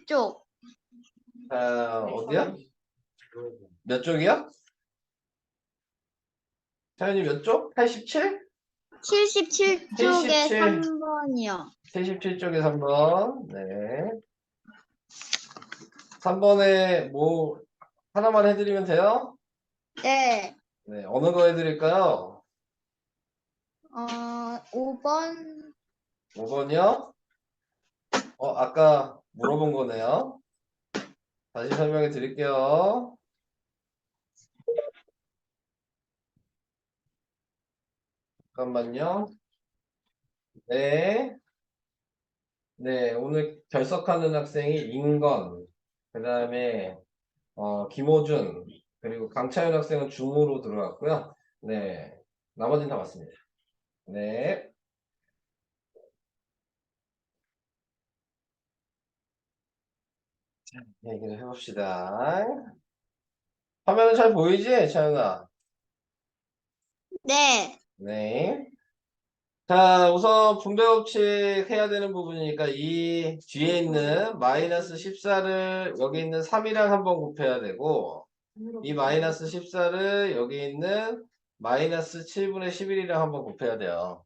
쪽. 어디야? 몇 쪽이야? 차연이 몇 쪽? 87? 77쪽에 77. 3번이요. 77쪽에 3번. 네. 3번에 뭐 하나만 해드리면 돼요? 네. 네. 어느 거 해드릴까요? 5번. 5번이요? 아까 물어본 거네요. 다시 설명해 드릴게요. 잠깐만요. 네. 네. 오늘 결석하는 학생이 인건, 그 다음에 김호준, 그리고 강차윤 학생은 중으로 들어갔고요. 네. 나머지는 다 맞습니다. 네. 자, 얘기를 해봅시다. 화면은 잘 보이지, 차윤아? 네. 네. 자, 우선 분배법칙 해야 되는 부분이니까 이 뒤에 있는 마이너스 14를 여기 있는 3이랑 한번 곱해야 되고, 이 마이너스 14를 여기 있는 마이너스 7분의 11이랑 한번 곱해야 돼요.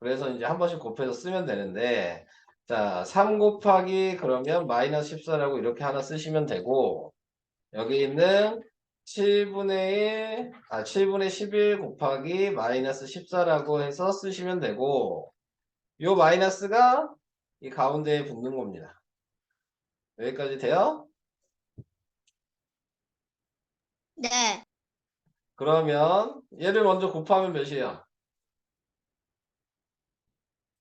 그래서 이제 한 번씩 곱해서 쓰면 되는데, 자, 3 곱하기 그러면 마이너스 14라고 이렇게 하나 쓰시면 되고, 여기 있는 7분의 11 곱하기 마이너스 14라고 해서 쓰시면 되고, 요 마이너스가 이 가운데에 붙는 겁니다. 여기까지 돼요? 네. 그러면 얘를 먼저 곱하면 몇이에요?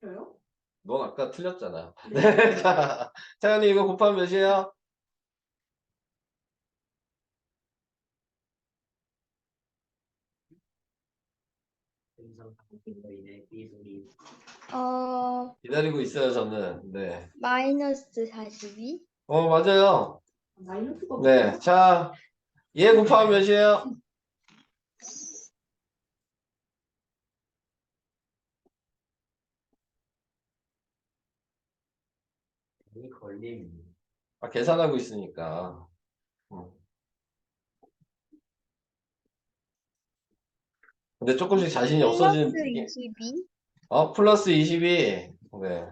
저요? 넌 아까 틀렸잖아. 네. 네. 자, 차연이 이거 곱하면 몇이에요? 기다리고 있어요, 저는. 네. 마이너스 42. 맞아요. 마이너스가 네. 자, 얘 곱하면 몇이에요? 계산하고 있으니까. 음. 근데 조금씩 자신이 없어지는. 플러스 22. 플러스 22. 네.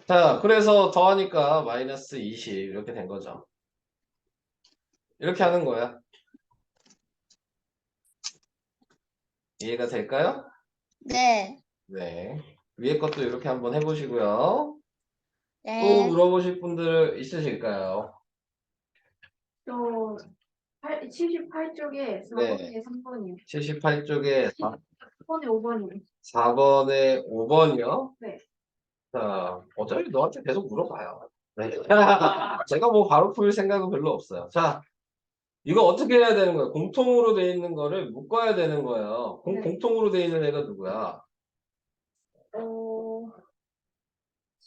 자, 그래서 더하니까 마이너스 20 이렇게 된 거죠. 이렇게 하는 거야. 이해가 될까요? 네. 네. 위에 것도 이렇게 한번 해보시고요. 또 네. 물어보실 분들 있으실까요? 저 78쪽에 4번에 3번이요. 78쪽에 4번에 5번이요. 4번에 5번이요? 네. 자, 어차피 너한테 계속 물어봐요. 네. 제가 뭐 바로 풀 생각은 별로 없어요. 자, 이거 어떻게 해야 되는 거예요? 공통으로 돼 있는 거를 묶어야 되는 거예요. 네. 공통으로 돼 있는 애가 누구야?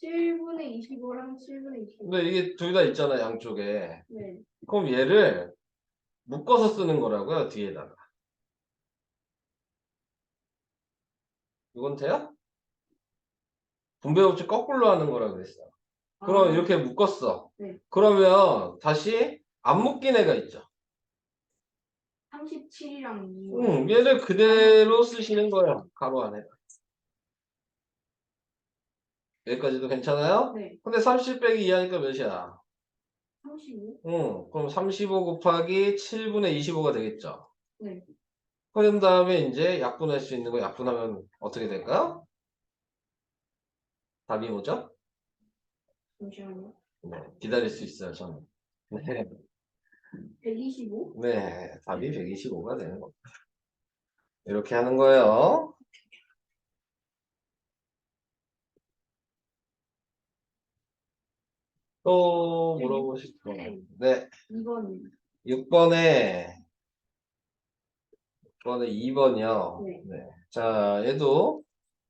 7분의 25랑 7분의 25. 근데 이게 둘 다 있잖아, 양쪽에. 네. 그럼 얘를 묶어서 쓰는 거라고요, 뒤에다가. 이건 돼요? 분배법칙 거꾸로 하는 거라 그랬어. 그럼 이렇게 묶었어. 네. 그러면 다시 안 묶인 애가 있죠. 37이랑 2. 얘를 그대로 쓰시는 거예요. 가로 안에. 여기까지도 괜찮아요? 네. 근데 30 빼기 2하니까 몇이야? 35? 그럼 35 곱하기 7분의 25가 되겠죠. 네. 그런 다음에 이제 약분할 수 있는 거 약분하면 어떻게 될까요? 답이 뭐죠? 잠시만요. 네, 기다릴 수 있어요, 저는. 네, 125? 네, 답이 125가 되는 겁니다. 이렇게 하는 거예요. 또 물어보실 거. 네, 2번이요. 6번에 2번이요. 네. 자, 얘도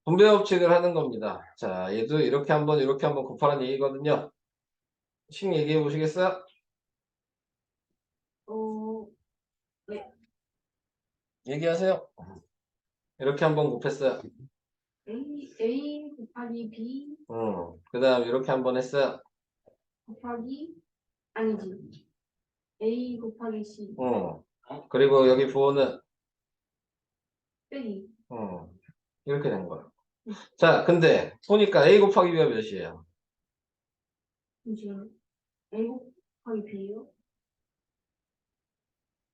분배법칙을 하는 겁니다. 자, 얘도 이렇게 한번 곱하라는 얘기거든요. 식 얘기해 보시겠어요? 네. 얘기하세요. 이렇게 한번 곱했어요. A 곱하기 B. 그 다음 이렇게 한번 했어요. 곱하기 아니지. A 곱하기 C 그리고 여기 부호는 빼기. 이렇게 된 거야. 자, 근데 보니까 A 곱하기 B가 몇이에요? 잠시만요. A 곱하기 B요?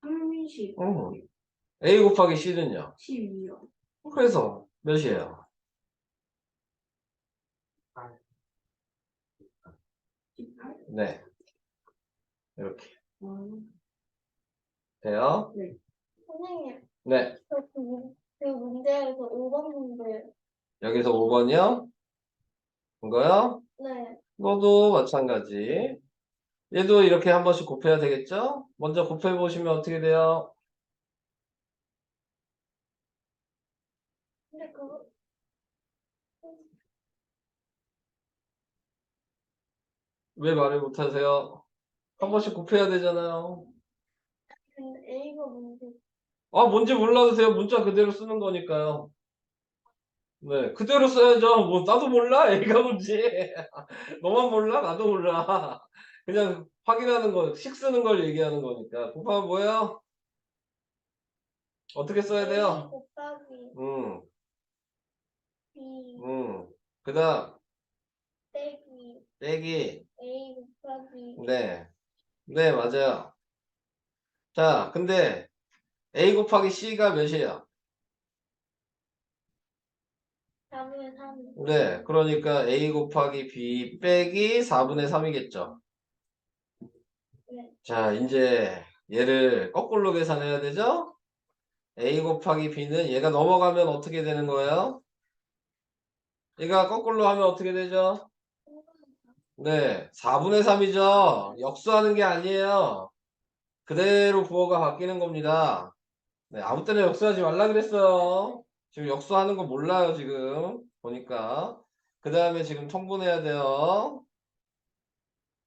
30, A 곱하기 C는요? 12요. 그래서 몇이에요? 18? 네. 이렇게 어, 돼요? 네. 선생님, 네. 그 문제에서 5번 문제. 여기서 5번이요? 이거요? 네. 너도 마찬가지. 얘도 이렇게 한 번씩 곱해야 되겠죠? 먼저 곱해 보시면 어떻게 돼요? 근데 그거, 왜 말을 못 하세요? 한 번씩 곱해야 되잖아요. 근데 A가 문제. 아, 뭔지 몰라도 돼요. 문자 그대로 쓰는 거니까요. 네, 그대로 써야죠. 뭐, 나도 몰라. A가 뭔지. 너만 몰라? 나도 몰라. 그냥 확인하는 거, 식 쓰는 걸 얘기하는 거니까. 곱하면 뭐예요? 어떻게 써야 A 돼요? 곱하기 음, B 그 다음, 빼기 빼기. A 곱하기 네, 네, 맞아요. 자, 근데 A 곱하기 C가 몇이에요? 4분의 3. 네, 그러니까 A 곱하기 B 빼기 4분의 3이겠죠. 네. 자, 이제 얘를 거꾸로 계산해야 되죠? A 곱하기 B는 얘가 넘어가면 어떻게 되는 거예요? 얘가 거꾸로 하면 어떻게 되죠? 네, 4분의 3이죠. 역수하는 게 아니에요. 그대로 부호가 바뀌는 겁니다. 네, 아무 때나 역수하지 말라 그랬어요. 지금 역수하는 거 몰라요, 지금. 보니까. 그 다음에 지금 통분해야 돼요.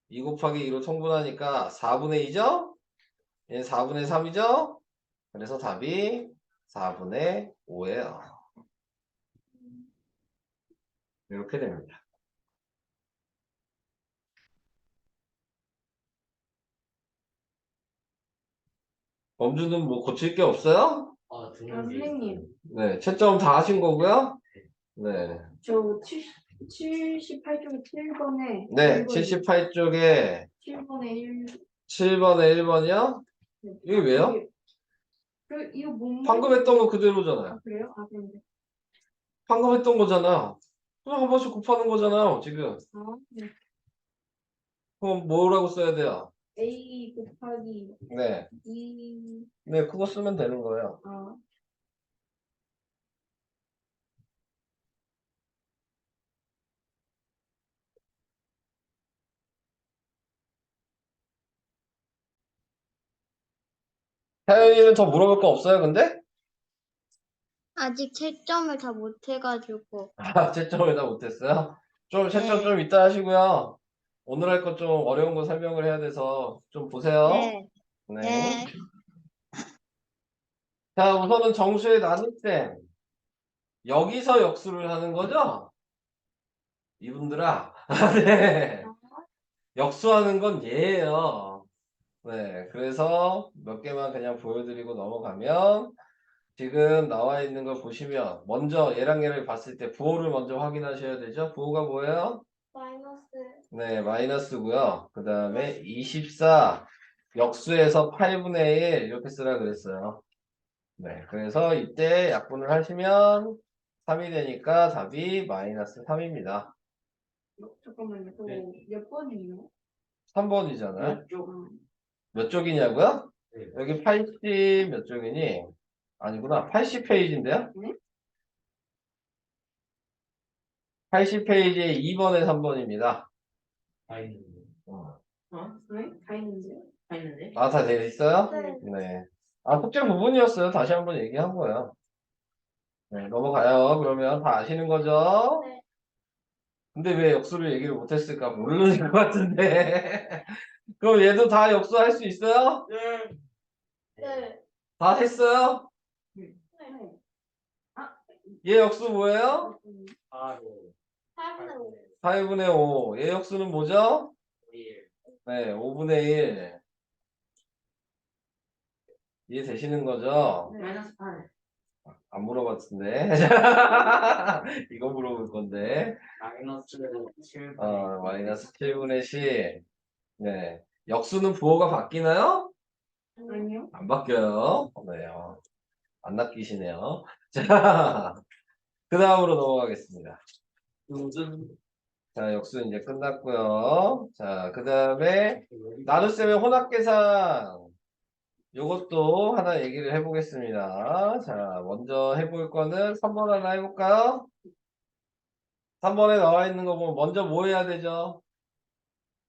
2 곱하기 2로 통분하니까 4분의 2죠? 얘는 4분의 3이죠? 그래서 답이 4분의 5예요. 이렇게 됩니다. 범주는 뭐 고칠 게 없어요? 선생님, 네, 채점 다 하신 거고요. 네, 저 78쪽에 7번에 네, 78쪽에 7번에 1. 7번에 1번이요? 이게 왜요? 이거 못 방금 했던 거 그대로잖아요. 아, 그래요? 아, 그런데. 방금 했던 거잖아. 그냥 한 번씩 곱하는 거잖아요, 지금. 아, 네. 그럼 뭐라고 써야 돼요? A 곱하기 네, 2. 네, 그거 쓰면 되는 거예요. 아, 태연이는 더 물어볼 거 없어요, 근데? 아직 채점을 다 못해가지고. 아, 채점을 다 못했어요? 좀 채점 네. 좀 이따 하시고요. 오늘 할 거 좀 어려운 거 설명을 해야 돼서 좀 보세요. 네. 네. 네. 자, 우선은 정수의 나눌 때 여기서 역수를 하는 거죠? 이분들아. 네. 역수하는 건 얘예요. 네. 그래서 몇 개만 그냥 보여드리고 넘어가면 지금 나와 있는 걸 보시면 먼저 얘랑 얘를 봤을 때 부호를 먼저 확인하셔야 되죠. 부호가 뭐예요? 마이너스. 네, 마이너스고요. 그 다음에 24 역수에서 8분의 1 이렇게 쓰라 그랬어요. 네, 그래서 이때 약분을 하시면 3이 되니까 답이 마이너스 3입니다. 잠깐만요. 그거 몇 번이에요? 3번이잖아요. 아, 몇 쪽이냐고요? 여기 80 몇 쪽이니? 아니구나. 80페이지인데요? 네? 80페이지에 2번에 3번입니다. 네? 다 있는데요? 아, 다 되어 있어요? 네. 네. 아, 숙제 부분이었어요. 다시 한번 얘기한 거예요. 네, 넘어가요. 그러면 다 아시는 거죠? 네. 근데 왜 역수를 얘기를 못했을까 모르는 것 같은데. 그럼 얘도 다 역수할 수 있어요? 네. 다 했어요? 네. 얘 역수 뭐예요? 8분의 5. 8분의 5. 얘 역수는 뭐죠? 1. 네, 5분의 1. 이해되시는 거죠? 네. 마이너스 8. 안 물어봤는데. 이거 물어볼 건데. 마이너스 7. 마이너스 7분의 10. 네. 역수는 부호가 바뀌나요? 아니요. 안 바뀌어요. 네. 안 낚이시네요. 자, 그 다음으로 넘어가겠습니다. 자, 역수 이제 끝났고요. 자, 그 다음에 나눗셈의 혼합계산. 요것도 하나 얘기를 해보겠습니다. 자, 먼저 해볼 거는 3번 하나 해볼까요? 3번에 나와 있는 거 보면 먼저 뭐 해야 되죠?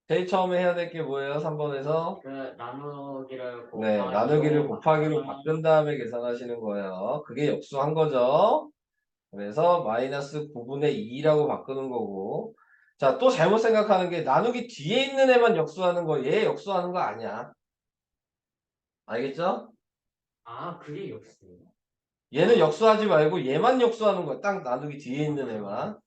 제일 처음에 해야 될 게 뭐예요? 3번에서? 그 나누기를 네, 나누기를 곱하기로 바꾼 다음에 계산하시는 거예요. 그게 역수한 거죠. 그래서 마이너스 9분의 2라고 바꾸는 거고. 자, 또 잘못 생각하는 게 나누기 뒤에 있는 애만 역수하는 거, 얘 역수하는 거 아니야. 알겠죠? 아, 그게 역수예요. 얘는 역수하지 말고 얘만 역수하는 거야. 딱 나누기 뒤에 있는 애만.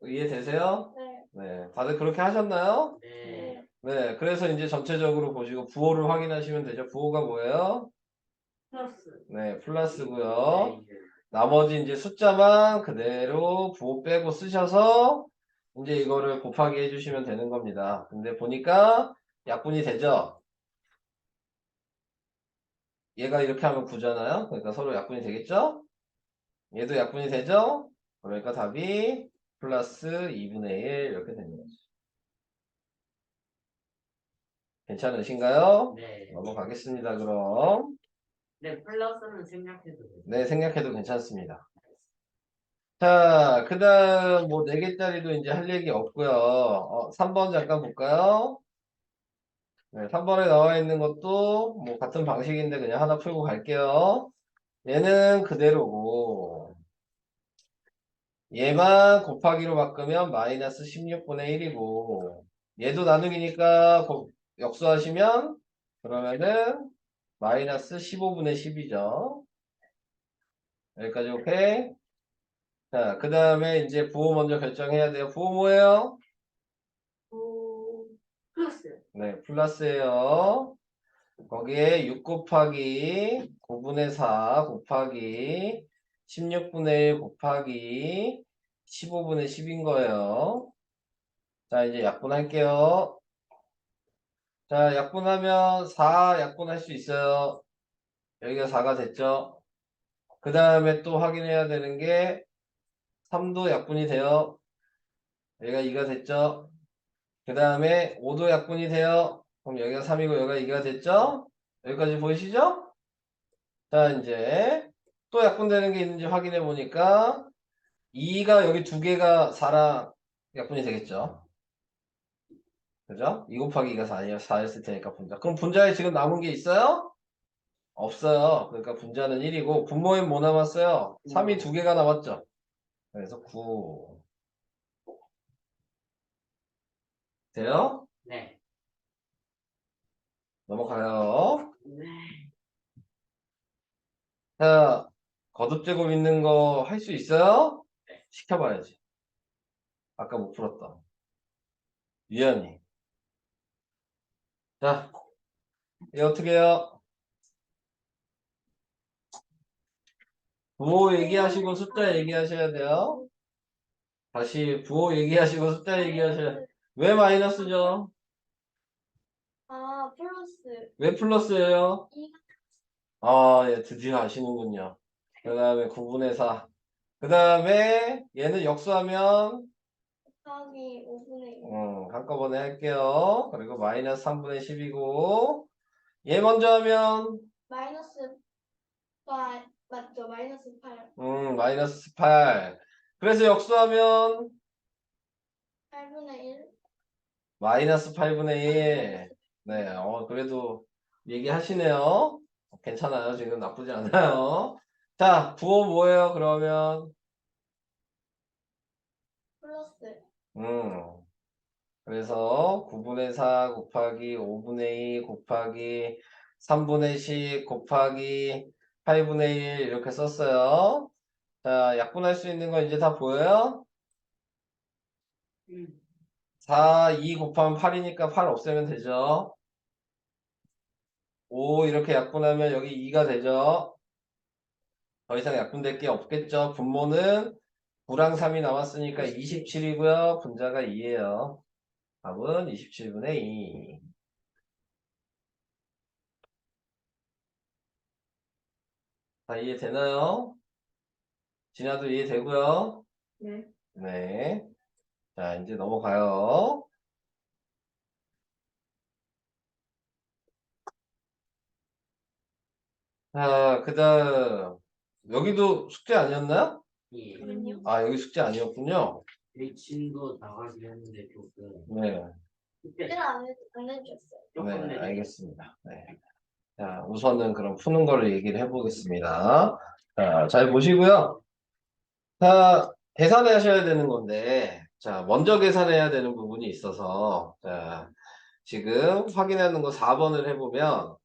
이해되세요? 네. 네. 다들 그렇게 하셨나요? 네. 네. 그래서 이제 전체적으로 보시고 부호를 확인하시면 되죠. 부호가 뭐예요? 플러스. 네. 플러스고요. 나머지 이제 숫자만 그대로 부호 빼고 쓰셔서 이제 이거를 곱하기 해주시면 되는 겁니다. 근데 보니까 약분이 되죠? 얘가 이렇게 하면 9잖아요? 그러니까 서로 약분이 되겠죠? 얘도 약분이 되죠? 그러니까 답이 플러스 2분의 1 이렇게 되는 거죠. 괜찮으신가요? 네. 넘어가겠습니다. 그럼. 네, 플러스는 생략해도 돼요. 네, 생략해도 괜찮습니다. 자, 그 다음 뭐 4개짜리도 이제 할 얘기 없고요. 3번 잠깐 볼까요? 네, 3번에 나와 있는 것도 뭐 같은 방식인데 그냥 하나 풀고 갈게요. 얘는 그대로고 얘만 곱하기로 바꾸면 마이너스 16분의 1이고 얘도 나누기니까 역수하시면 그러면은 마이너스 15분의 10이죠. 여기까지 오케이? 자, 그 다음에 이제 부호 먼저 결정해야 돼요. 부호 뭐예요? 오, 플러스. 네, 플러스예요. 거기에 6 곱하기 9분의 4 곱하기 16분의 1 곱하기 15분의 10인 거예요. 자, 이제 약분할게요. 자, 약분하면 4 약분할 수 있어요. 여기가 4가 됐죠? 그 다음에 또 확인해야 되는 게 3도 약분이 돼요. 여기가 2가 됐죠? 그 다음에 5도 약분이 돼요. 그럼 여기가 3이고 여기가 2가 됐죠? 여기까지 보이시죠? 자, 이제 또 약분되는 게 있는지 확인해 보니까 2가 여기 두 개가 4랑 약분이 되겠죠? 그죠? 2 곱하기 2가 4였을 테니까 분자. 그럼 분자에 지금 남은 게 있어요? 없어요. 그러니까 분자는 1이고 분모엔 뭐 남았어요? 3이 두 개가 남았죠? 그래서 9. 돼요? 네. 넘어가요. 네. 자, 거듭제곱 있는 거 할 수 있어요? 시켜봐야지. 아까 못 풀었다. 유연이. 자, 이거 어떻게 해요? 부호 얘기하시고 숫자 얘기하셔야 돼요. 다시 부호 얘기하시고 숫자 얘기하셔야 돼요. 왜 마이너스죠? 아, 플러스. 왜 플러스예요? 2 아, 예, 드디어 아시는군요. 그 다음에 9분의 4. 그 다음에 얘는 역수하면 곱하기 5분의 2. 한꺼번에 할게요. 그리고 마이너스 3분의 10이고 얘 먼저 하면 마이너스 8. 맞죠? 마이너스 8. 마이너스 8. 그래서 역수하면 8분의 1. 마이너스 8분의 1. 네, 그래도 얘기하시네요. 괜찮아요. 지금 나쁘지 않아요. 자, 부호 뭐예요, 그러면? 플러스. 그래서 9분의 4 곱하기 5분의 2 곱하기 3분의 10 곱하기 8분의 1 이렇게 썼어요. 자, 약분할 수 있는 거 이제 다 보여요? 음. 4, 2 곱하면 8이니까 8 없애면 되죠. 5 이렇게 약분하면 여기 2가 되죠. 더 이상 약분될 게 없겠죠. 분모는 9랑 3이 남았으니까 27이고요. 분자가 2예요. 답은 27분의 2. 다 이해되나요? 진아도 이해되고요. 네. 네. 자, 이제 넘어가요. 자, 그 다음, 여기도 숙제 아니었나요? 예. 그럼요. 아, 여기 숙제 아니었군요. 내 친구 나가긴 했는데 조금 네. 그때 숙제를 안 해주셨어요. 네, 조금 내리 알겠습니다. 네. 자, 우선은 그럼 푸는 거를 얘기를 해보겠습니다. 자, 잘 보시고요. 자, 계산하셔야 되는 건데, 자, 먼저 계산해야 되는 부분이 있어서, 자, 지금 확인하는 거 4번을 해보면,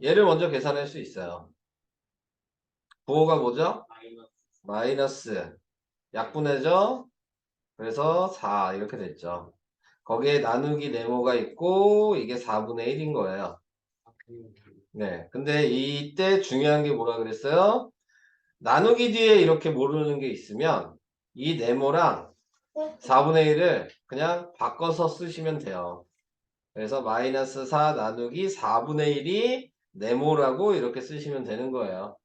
얘를 먼저 계산할 수 있어요. 부호가 뭐죠? 마이너스 마이너스. 약분해죠? 그래서 4 이렇게 됐죠. 거기에 나누기 네모가 있고, 이게 4분의 1인 거예요. 네. 근데 이때 중요한 게 뭐라 그랬어요? 나누기 뒤에 이렇게 모르는 게 있으면 이 네모랑 4분의 1을 그냥 바꿔서 쓰시면 돼요. 그래서 마이너스 4 나누기 4분의 1이 네모라고 이렇게 쓰시면 되는 거예요.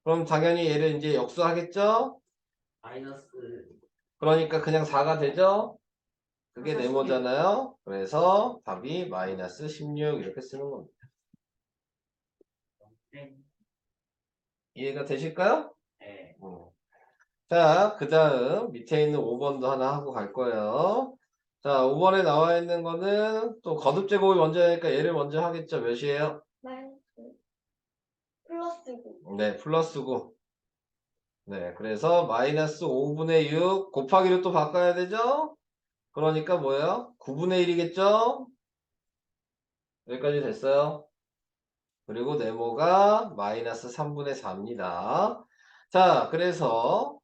그럼 당연히 얘를 이제 역수하겠죠? 마이너스 그러니까 그냥 4가 되죠? 그게 아, 네모잖아요. 그래서 답이 마이너스 16 이렇게 쓰는 겁니다. 네. 이해가 되실까요? 네. 자, 그 다음 밑에 있는 5번도 하나 하고 갈 거예요. 자, 5번에 나와 있는 거는 또 거듭 제곱이 먼저 하니까 얘를 먼저 하겠죠. 몇이에요? 마이너스 플러스 9. 네, 플러스 9. 네, 그래서 마이너스 5분의 6 곱하기로 또 바꿔야 되죠? 그러니까 뭐예요? 9분의 1이겠죠? 여기까지 됐어요. 그리고 네모가 마이너스 3분의 4입니다. 자, 그래서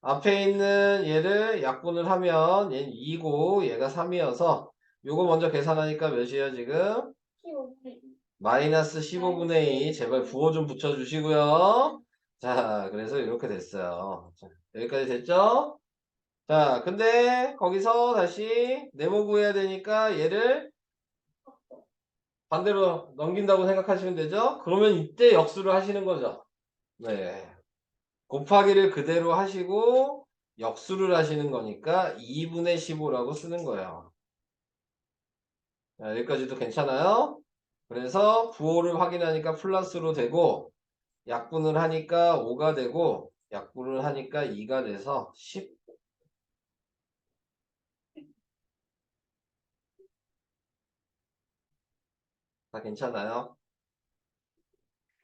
앞에 있는 얘를 약분을 하면 얘는 2고 얘가 3이어서 요거 먼저 계산하니까 몇이에요 지금? 15분의 2. 마이너스 15분의 2 제발 부호 좀 붙여주시고요. 자, 그래서 이렇게 됐어요. 자, 여기까지 됐죠? 자, 근데 거기서 다시 네모 구해야 되니까 얘를 반대로 넘긴다고 생각하시면 되죠? 그러면 이때 역수를 하시는 거죠. 네. 곱하기를 그대로 하시고 역수를 하시는 거니까 2분의 15라고 쓰는 거예요. 자, 여기까지도 괜찮아요? 그래서 부호를 확인하니까 플러스로 되고 약분을 하니까 5가 되고 약분을 하니까 2가 돼서 10. 다 괜찮아요?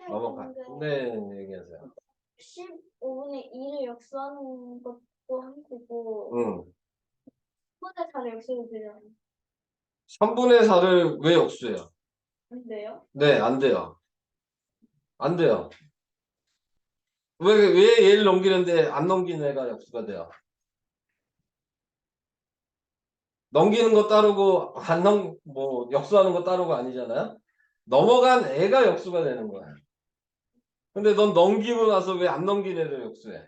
넘어가. 네, 얘기하세요. 15분의 2를 역수하는 것도 힘들고 응. 10분의 4를 역수해도 되잖아요. 3분의 4를 왜 역수해요? 안 돼요? 네, 안 돼요. 안 돼요. 왜 얘를 넘기는데 안 넘기는 애가 역수가 돼요? 넘기는 거 따르고 뭐 역수하는 거 따르고 아니잖아요. 넘어간 애가 역수가 되는 거야. 근데 넌 넘기고 나서 왜 안 넘긴 애를 역수해?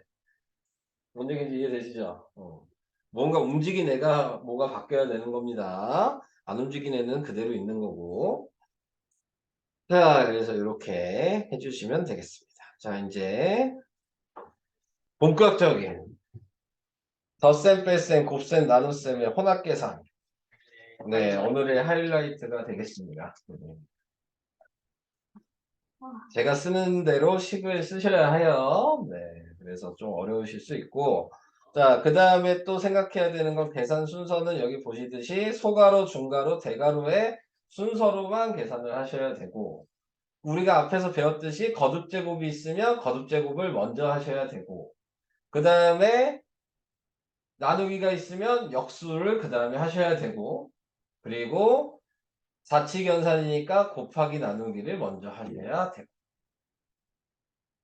뭔 얘기인지 이해되시죠? 뭔가 움직인 애가 뭐가 바뀌어야 되는 겁니다. 안 움직인 애는 그대로 있는 거고. 자, 그래서 이렇게 해주시면 되겠습니다. 자, 이제 본격적인 덧셈, 뺄셈, 곱셈, 나눗셈의 혼합계산. 네, 오늘의 하이라이트가 되겠습니다. 제가 쓰는 대로 식을 쓰셔야 해요. 네, 그래서 좀 어려우실 수 있고. 자, 그 다음에 또 생각해야 되는 건 계산 순서는 여기 보시듯이 소가로, 중가로, 대가로의 순서로만 계산을 하셔야 되고, 우리가 앞에서 배웠듯이 거듭제곱이 있으면 거듭제곱을 먼저 하셔야 되고, 그 다음에 나누기가 있으면 역수를 그 다음에 하셔야 되고, 그리고 사칙연산이니까 곱하기 나누기를 먼저 하셔야 되고.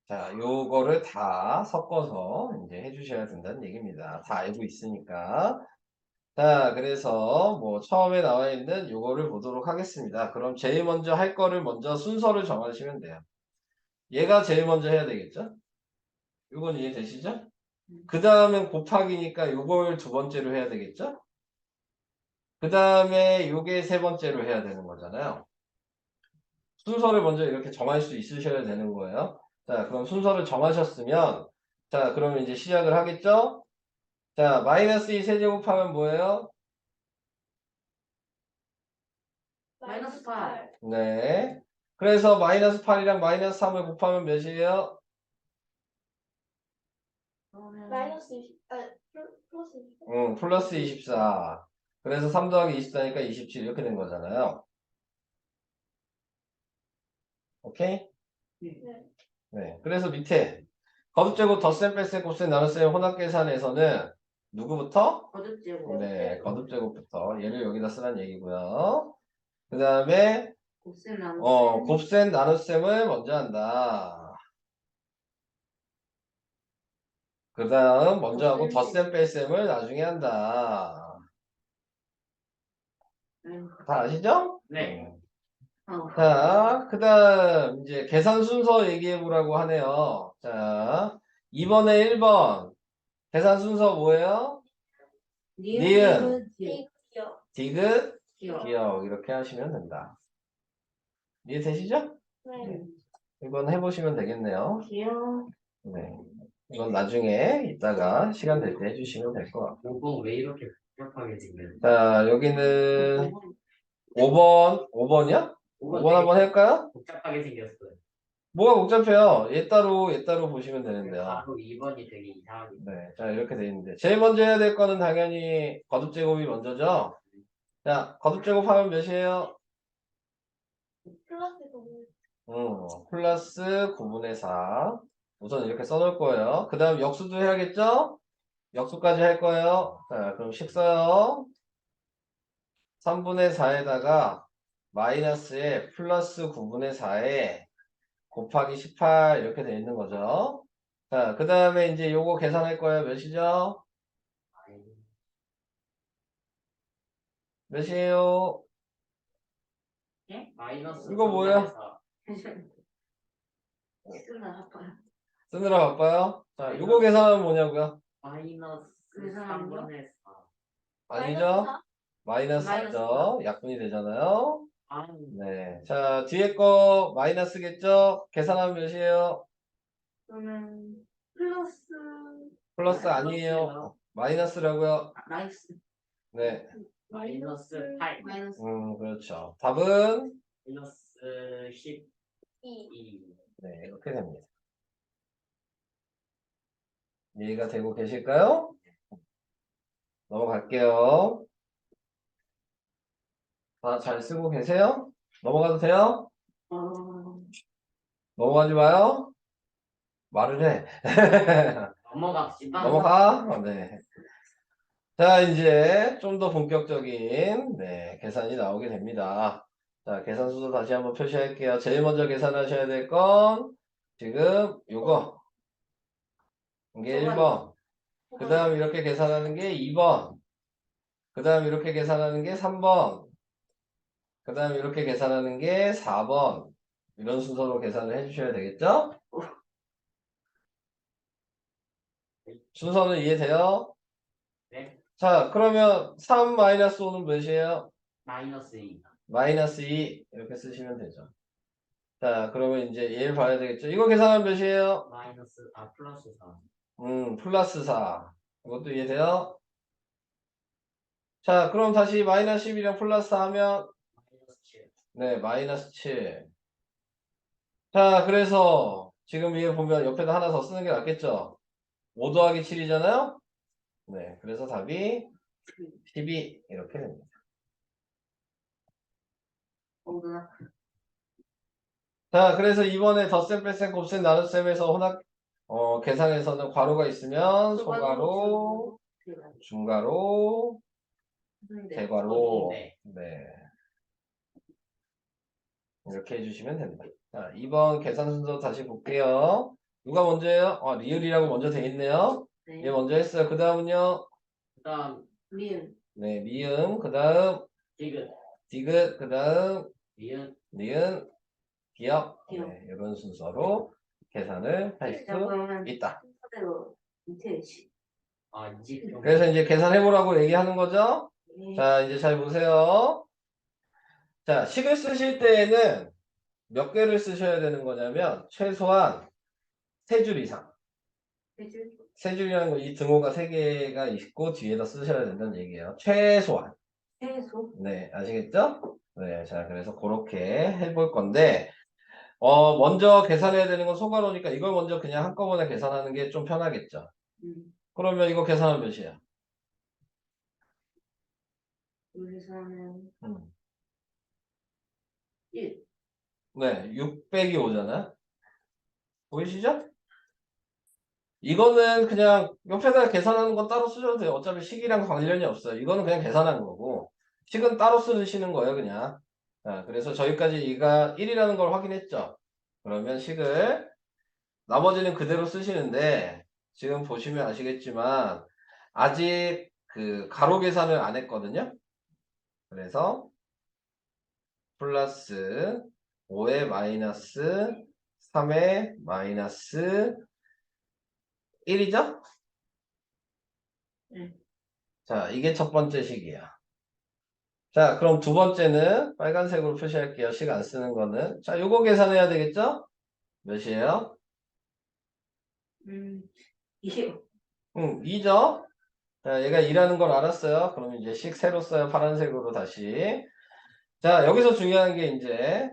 자, 요거를 다 섞어서 이제 해주셔야 된다는 얘기입니다. 다 알고 있으니까. 자, 그래서 뭐 처음에 나와 있는 요거를 보도록 하겠습니다. 그럼 제일 먼저 할 거를 먼저 순서를 정하시면 돼요. 얘가 제일 먼저 해야 되겠죠? 요건 이해되시죠? 그 다음엔 곱하기니까 요걸 두 번째로 해야 되겠죠? 그 다음에 요게 세 번째로 해야 되는 거잖아요. 순서를 먼저 이렇게 정할 수 있으셔야 되는 거예요. 자, 그럼 순서를 정하셨으면, 자, 그러면 이제 시작을 하겠죠? 자, 마이너스 2 세제곱하면 뭐예요? 마이너스 8. 네. 그래서 마이너스 8이랑 마이너스 3을 곱하면 몇이에요? 그러면 마이너스 20, 플러스 20. 플러스 24. 그래서 3 더하기 24니까 27 이렇게 된 거잖아요. 오케이? 네. 네. 그래서 밑에 거듭제곱 덧셈 뺄셈 곱셈 나눗셈 혼합계산에서는 누구부터? 거듭제곱. 네. 거듭제곱부터 얘를 여기다 쓰란 얘기고요. 그 다음에 곱셈 나눗셈. 곱셈 나눗셈을 먼저 한다. 그 다음 먼저 하고 덧셈 뺄셈을 나중에 한다. 다 아시죠? 네. 자, 그 다음 이제 계산 순서 얘기해 보라고 하네요. 자, 2번에 1번 계산 순서 뭐예요? 니은, 이요. 디귿, 기억. 기억 이렇게 하시면 된다. 이해되시죠? 네. 이건 해보시면 되겠네요. 기억. 네. 이건 나중에 이따가 시간 될 때 해주시면 될 것 같고. 5번 왜 이렇게 복잡하게 생겼어? 자, 여기는 5번이야? 5번 한번 할까요? 복잡하게 생겼어요. 뭐가 복잡해요? 얘 따로 보시면 되는데요. 바로 2번이 되게 이상하게. 네, 자, 이렇게 돼 있는데. 제일 먼저 해야 될 거는 당연히 거듭제곱이 먼저죠? 자, 거듭제곱하면 몇이에요? 플러스 9. 플러스 9분의 4. 우선 이렇게 써놓을 거예요. 그 다음 역수도 해야겠죠? 역수까지 할 거예요. 자, 그럼 식 써요. 3분의 4에다가 마이너스에 플러스 9분의 4에 곱하기 18 이렇게 돼 있는 거죠. 자, 그 다음에 이제 요거 계산할 거예요. 몇이죠? 몇이에요? 마이너스 이거 뭐예요? 3분의 4. 쓰나 아파요. 쓰느라 바빠요? 자, 요거 계산하면 뭐냐고요? 마이너스 계산하면요? 3분의 4. 아니죠? 마이너스 마이너스 4죠? 약분이 되잖아요. 아, 네. 자, 뒤에 거 마이너스겠죠? 계산하면 몇이에요? 그러면 플러스. 플러스 아니에요. 마이너스라고요. 나이스. 네. 마이너스 8. 마이너스. 그렇죠. 답은 마이너스 12. 2. 네, 이렇게 됩니다. 이해가 되고 계실까요? 넘어갈게요. 다 잘 쓰고 계세요? 넘어가도 돼요? 넘어가지 마요? 말을 해. 넘어갑시다. 넘어가? 네. 자, 이제 좀 더 본격적인 네, 계산이 나오게 됩니다. 자, 계산 순서 다시 한번 표시할게요. 제일 먼저 계산하셔야 될 건 지금 요거 이게 1번. 그 다음 이렇게 계산하는 게 2번. 그 다음 이렇게 계산하는 게 3번. 그 다음 이렇게 계산하는 게 4번. 이런 순서로 계산을 해주셔야 되겠죠? 순서는 이해돼요? 네. 자, 그러면 3-5는 몇이에요? 마이너스 2. 마이너스 2 이렇게 쓰시면 되죠. 자, 그러면 이제 얘를 봐야 되겠죠. 이거 계산하면 몇이에요? 플러스 4. 플러스 4. 이것도 이해돼요? 자, 그럼 다시 마이너스 10이랑 플러스 하면 마이너스 7. 네, 마이너스 7. 자, 그래서 지금 위에 보면 옆에다 하나 더 쓰는 게 낫겠죠? 5 더하기 7이잖아요? 네, 그래서 답이 12 이렇게 됩니다. 누나. 자, 그래서 이번에 덧셈, 뺄셈, 곱셈, 나눗셈에서 계산에서는 괄호가 있으면 소괄호, 중괄호, 대괄호. 네. 네. 이렇게 해주시면 됩니다. 자, 2번 계산 순서 다시 볼게요. 누가 먼저예요? 리을이라고 먼저 돼 있네요. 얘 네. 먼저 했어요. 그 다음은요? 그 다음 리은. 네, 미음, 그 다음, 디귿, 디귿, 그 다음, 니은, 니은, 기역. 기역. 네, 이런 순서로 계산을 할 수 그러면 있다. 순서대로 밑에지. 아, 이집 좀. 그래서 이제 계산해보라고 얘기하는 거죠. 네. 자, 이제 잘 보세요. 자, 식을 쓰실 때에는 몇 개를 쓰셔야 되는 거냐면, 최소한 3줄 이상. 해줄. 3줄이라는 거, 이 등호가 3개가 있고, 뒤에다 쓰셔야 된다는 얘기예요. 최소한. 해소. 네, 아시겠죠? 네, 자, 그래서 그렇게 해볼 건데, 먼저 계산해야 되는 건 소괄호니까 이걸 먼저 그냥 한꺼번에 계산하는 게 좀 편하겠죠. 그러면 이거 계산하면 몇이야? 여기서는 음. 1. 네, 600이 오잖아. 보이시죠? 이거는 그냥 옆에다 계산하는 건 따로 쓰셔도 돼요. 어차피 식이랑 관련이 없어요. 이거는 그냥 계산하는 거고, 식은 따로 쓰시는 거예요, 그냥. 자, 그래서 저희까지 이가 1이라는 걸 확인했죠. 그러면 식을 나머지는 그대로 쓰시는데, 지금 보시면 아시겠지만, 아직 그 가로 계산을 안 했거든요. 그래서 플러스 5의 마이너스 3의 마이너스 1이죠? 네. 자, 이게 첫 번째 식이야. 자, 그럼 두 번째는 빨간색으로 표시할게요. 식 안 쓰는 거는. 자, 요거 계산해야 되겠죠? 몇이에요? 2. 2죠? 자, 얘가 2라는 걸 알았어요. 그럼 이제 식 새로 써요. 파란색으로 다시. 자, 여기서 중요한 게 이제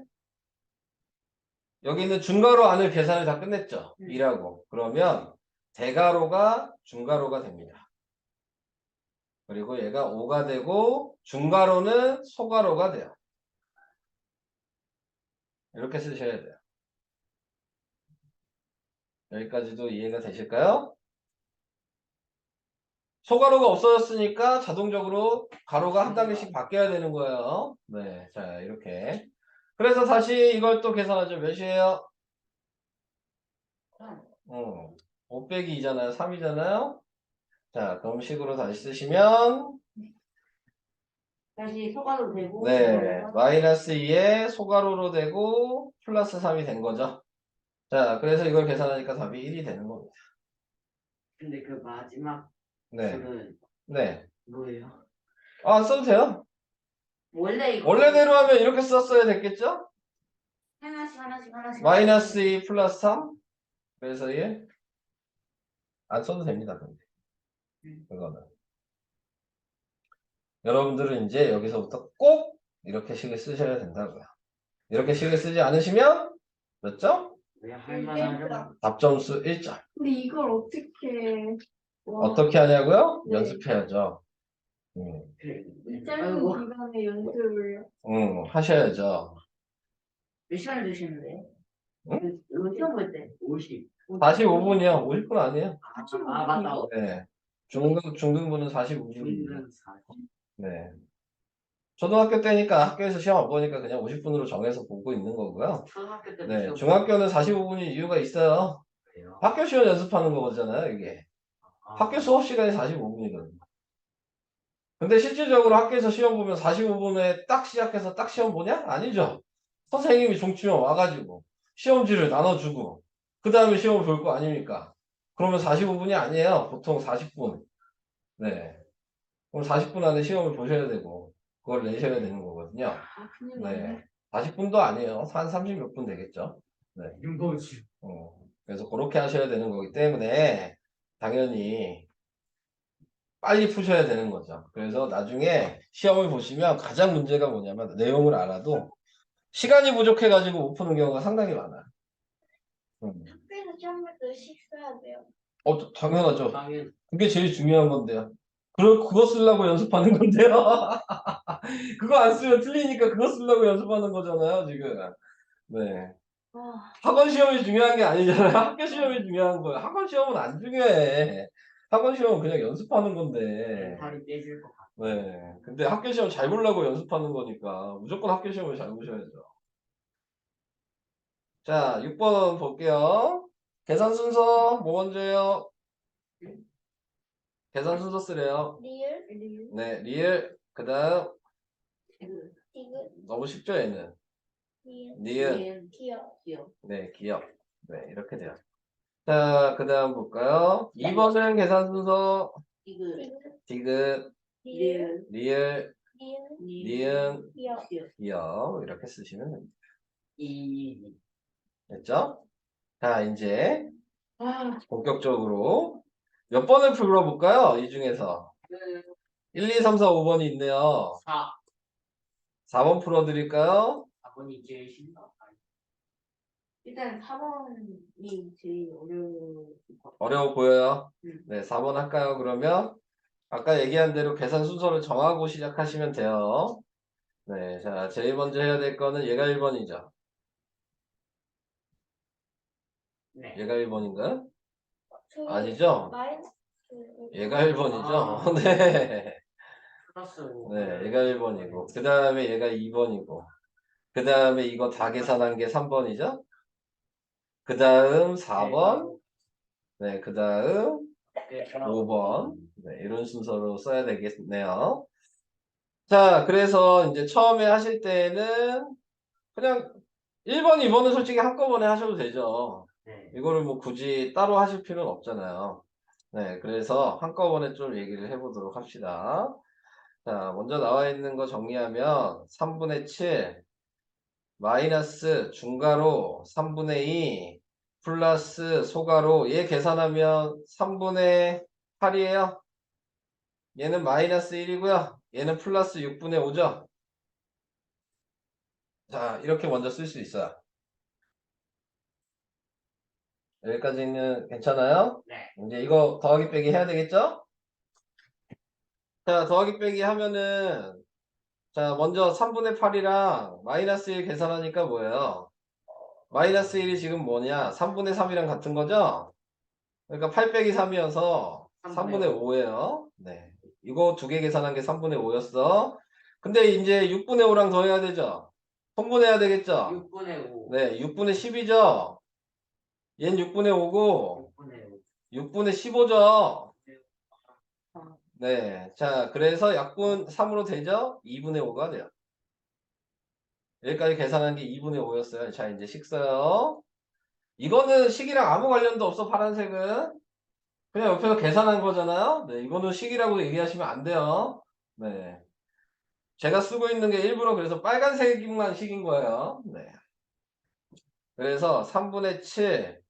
여기 있는 중괄호 안을 계산을 다 끝냈죠. 2라고. 그러면 대괄호가 중괄호가 됩니다. 그리고 얘가 5가 되고 중괄호는 소괄호가 돼요. 이렇게 쓰셔야 돼요. 여기까지도 이해가 되실까요? 소괄호가 없어졌으니까 자동적으로 가로가 한 단계씩 바뀌어야 되는 거예요. 네, 자 이렇게. 그래서 다시 이걸 또 계산하죠. 몇이에요? 5 빼기 2잖아요. 3이잖아요. 자, 그럼 식으로 다시 쓰시면 다시 소가도 되고. 네, 마이너스 2에 소괄호로 되고 플러스 3이 된 거죠. 자, 그래서 이걸 계산하니까 답이 1이 되는 겁니다. 근데 그 마지막 네, 수는 네. 뭐예요? 아, 써도 돼요. 원래 이거 원래대로 하면 이렇게 썼어야 됐겠죠? 하나씩. 마이너스 2 플러스 3. 그래서 얘 안 써도 됩니다. 근데 그거는 여러분들은 이제 여기서부터 꼭 이렇게 식을 쓰셔야 된다고요. 이렇게 식을 쓰지 않으시면 몇 점? 왜 할만하죠? 답점수 1점. 근데 이걸 어떻게 어떻게 하냐고요? 네. 연습해야죠. 그래. 이 짧은 아이고. 기간에 연습을요? 하셔야죠. 몇 시간 드시는데? 응? 이거 시험 볼 때. 50. 45분이요. 50분 아니에요. 아, 맞다. 네. 중등부는 45분이에요. 중등 40. 네. 초등학교 때니까 학교에서 시험 안 보니까 그냥 50분으로 정해서 보고 있는 거고요. 초등학교 때 네. 중학교는 45분이 이유가 있어요. 돼요. 학교 시험 연습하는 거잖아요, 이게. 학교 수업 시간이 45분이거든요. 근데 실질적으로 학교에서 시험 보면 45분에 딱 시작해서 딱 시험 보냐? 아니죠. 선생님이 종치면 와가지고 시험지를 나눠주고 그 다음에 시험을 볼 거 아닙니까? 그러면 45분이 아니에요. 보통 40분. 네. 그럼 40분 안에 시험을 보셔야 되고 그걸 내셔야 되는 거거든요. 아, 큰일 네. 40분도 아니에요. 한 30 몇 분 되겠죠. 네. 윤보지. 그래서 그렇게 하셔야 되는 거기 때문에 당연히 빨리 푸셔야 되는 거죠. 그래서 나중에 시험을 보시면 가장 문제가 뭐냐면 내용을 알아도 시간이 부족해가지고 못 푸는 경우가 상당히 많아요. 학교에서 시험 볼 때 식사해야 돼요. 당연하죠. 당연. 그게 제일 중요한 건데요. 그거 쓰려고 연습하는 건데요. 그거 안 쓰면 틀리니까 그거 쓰려고 연습하는 거잖아요, 지금. 네. 아, 학원 시험이 중요한 게 아니잖아요. 학교 시험이 중요한 거예요. 학원 시험은 안 중요해. 학원 시험은 그냥 연습하는 건데. 팔이 떼질 것 같아. 네. 근데 학교 시험 잘 보려고 연습하는 거니까 무조건 학교 시험을 잘 보셔야죠. 자, 6번 볼게요. 계산 순서 뭐 먼저요? 계산 순서 쓰래요. 리을, 네, 리을. 그 다음, 디귿. 디귿, 너무 쉽죠, 얘는. 리을, 니은. 기억, 기억. 네, 기억. 네, 이렇게 돼요. 자, 그 다음 볼까요? 2번은 계산 순서. 디귿. 디귿, 디귿, 리을, 리을, 리을, 니은, 기억, 기억. 이렇게 쓰시면 됩니다. 이. 됐죠? 자, 이제 아, 본격적으로 몇 번을 풀어볼까요? 이 중에서. 1, 2, 3, 4, 5번이 있네요. 4. 4번 풀어드릴까요? 4번이 제일 쉽다. 일단 4번이 제일 어려울 것 같아요. 어려워 보여요? 음. 네, 4번 할까요? 그러면 아까 얘기한 대로 계산 순서를 정하고 시작하시면 돼요. 네, 자, 제일 먼저 해야 될 거는 얘가 1번이죠. 네. 얘가 1번인가요? 그 아니죠? 마이너스, 얘가 1번이죠? 아. 네. 플러스 네, 얘가 1번이고, 그 다음에 얘가 2번이고, 그 다음에 이거 다 계산한 게 3번이죠? 그 다음 4번, 네, 그 다음 5번, 네, 이런 순서로 써야 되겠네요. 자, 그래서 이제 처음에 하실 때는 그냥 1번, 2번은 솔직히 한꺼번에 하셔도 되죠. 네. 이거를 뭐 굳이 따로 하실 필요는 없잖아요. 네, 그래서 한꺼번에 좀 얘기를 해보도록 합시다. 자, 먼저 나와 있는 거 정리하면 3분의 7 마이너스 중괄호 3분의 2 플러스 소괄호 얘 계산하면 3분의 8이에요. 얘는 마이너스 1이고요. 얘는 플러스 6분의 5죠. 자, 이렇게 먼저 쓸 수 있어요. 여기까지는 괜찮아요? 네. 이제 이거 더하기 빼기 해야 되겠죠? 자, 더하기 빼기 하면은 자, 먼저 3분의 8이랑 마이너스 1 계산하니까 뭐예요? 마이너스 1이 지금 뭐냐? 3분의 3이랑 같은 거죠? 그러니까 8 빼기 3이어서 3분의 5예요. 네. 이거 두 개 계산한 게 3분의 5였어. 근데 이제 6분의 5랑 더해야 되죠? 통분해야 되겠죠? 6분의 5. 네, 6분의 10이죠? 얘는 6분의 5고 6분의 5. 6분의 15죠? 아, 네. 자, 그래서 약분 3으로 되죠? 2분의 5가 돼요. 여기까지 계산한 게 2분의 5였어요. 자, 이제 식 써요. 이거는 식이랑 아무 관련도 없어, 파란색은. 그냥 옆에서 계산한 거잖아요. 네, 이거는 식이라고 얘기하시면 안 돼요. 네. 제가 쓰고 있는 게 일부러 그래서 빨간색만 식인 거예요. 네. 그래서 3분의 7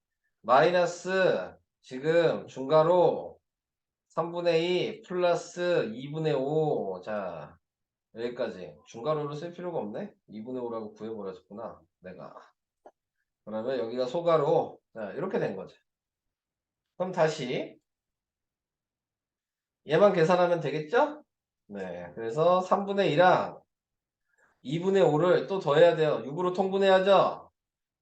마이너스 지금 중괄호 3분의 2 플러스 2분의 5. 자, 여기까지. 중괄호를 쓸 필요가 없네. 2분의 5라고 구해버렸구나. 내가. 그러면 여기가 소괄호. 자, 이렇게 된 거죠. 그럼 다시 얘만 계산하면 되겠죠? 네. 그래서 3분의 2랑 2분의 5를 또 더해야 돼요. 6으로 통분해야죠?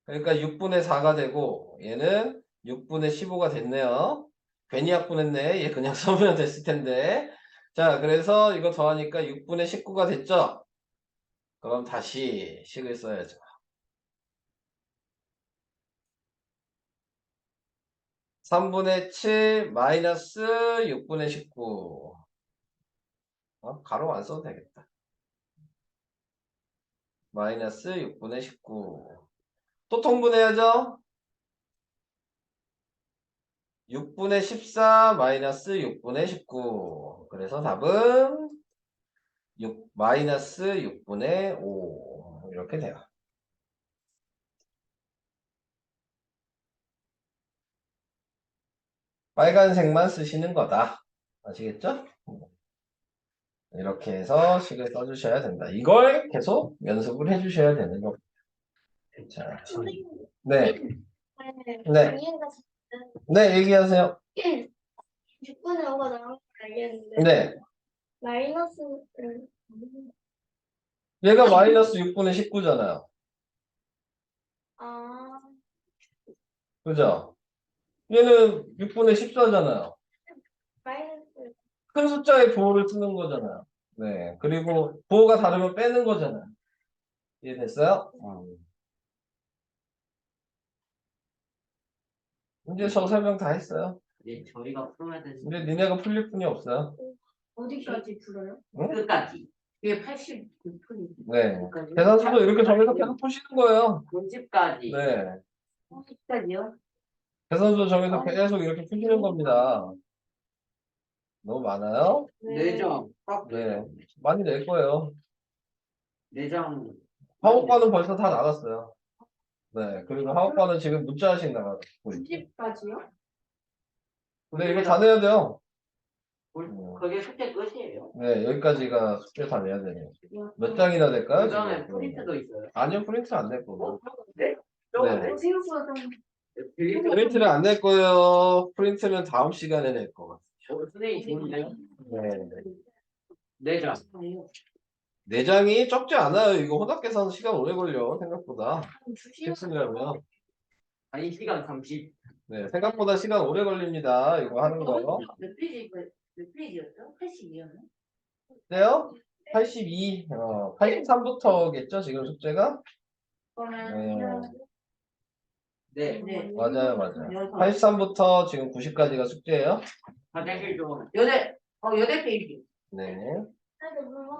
그러니까 6분의 4가 되고 얘는 6분의 15가 됐네요. 괜히 약분했네. 얘 그냥 써면 됐을 텐데. 자, 그래서 이거 더하니까 6분의 19가 됐죠? 그럼 다시 식을 써야죠. 3분의 7 마이너스 6분의 19. 가로 안 써도 되겠다. 마이너스 6분의 19. 또 통분해야죠? 6분의 14 마이너스 6분의 19. 그래서 답은 6 마이너스 6분의 5. 이렇게 돼요. 빨간색만 쓰시는 거다. 아시겠죠? 이렇게 해서 식을 써주셔야 된다. 이걸 계속 연습을 해주셔야 되는 겁니다. 자, 선생님, 네, 네, 네. 이해가 네, 얘기하세요. 6분의 5가 나온 걸 알겠는데 네, 마이너스를 얘가 마이너스 6분의 19잖아요. 아 그죠? 얘는 6분의 14잖아요. 마이너스 큰 숫자의 부호를 쓰는 거잖아요. 네, 그리고 부호가 다르면 빼는 거잖아요. 이해됐어요? 이제 저 설명 다 했어요. 이제 저희가 풀어야 되는 근데 니네가 풀릴 뿐이 없어요. 어디까지 풀어요? 끝까지. 이게 89%. 네. 계산수도 이렇게 정해서 계속 푸시는 거예요. 90까지. 네. 10까지요? 계산수 정해서 계속 이렇게 푸시는 겁니다. 너무 많아요? 내정. 네. 많이 낼 거예요. 내정. 화목과는 벌써 다 나갔어요. 네. 그리고 화목과는 지금 문자식 나가고 있어요. 90까지요? 근데 이거 다 내야 돼요. 그게 숙제 끝이에요. 네. 여기까지가 숙제 다 내야 되네요. 몇 장이나 될까요? 그 다음에 지금? 프린트도 있어요. 아니요. 프린트 안 낼 거고. 네. 네. 생각보다 좀 프린트를 안 낼 거예요. 프린트는 다음 시간에 낼 거. 선생님 좋은데요? 네. 내정. 네 장이 적지 않아요. 이거 혼합계산 시간 오래 걸려. 생각보다. 텍스트냐면. 아니 시간 30. 네. 생각보다 시간 오래 걸립니다. 이거 하는 거. 몇 페이지였죠? 82였나? 네요? 82, 83부터겠죠? 지금 숙제가? 그러면 네. 네. 맞아요, 맞아요. 83부터 지금 90까지가 숙제예요. 화장실 좀. 여덟 페이지. 네. 아니,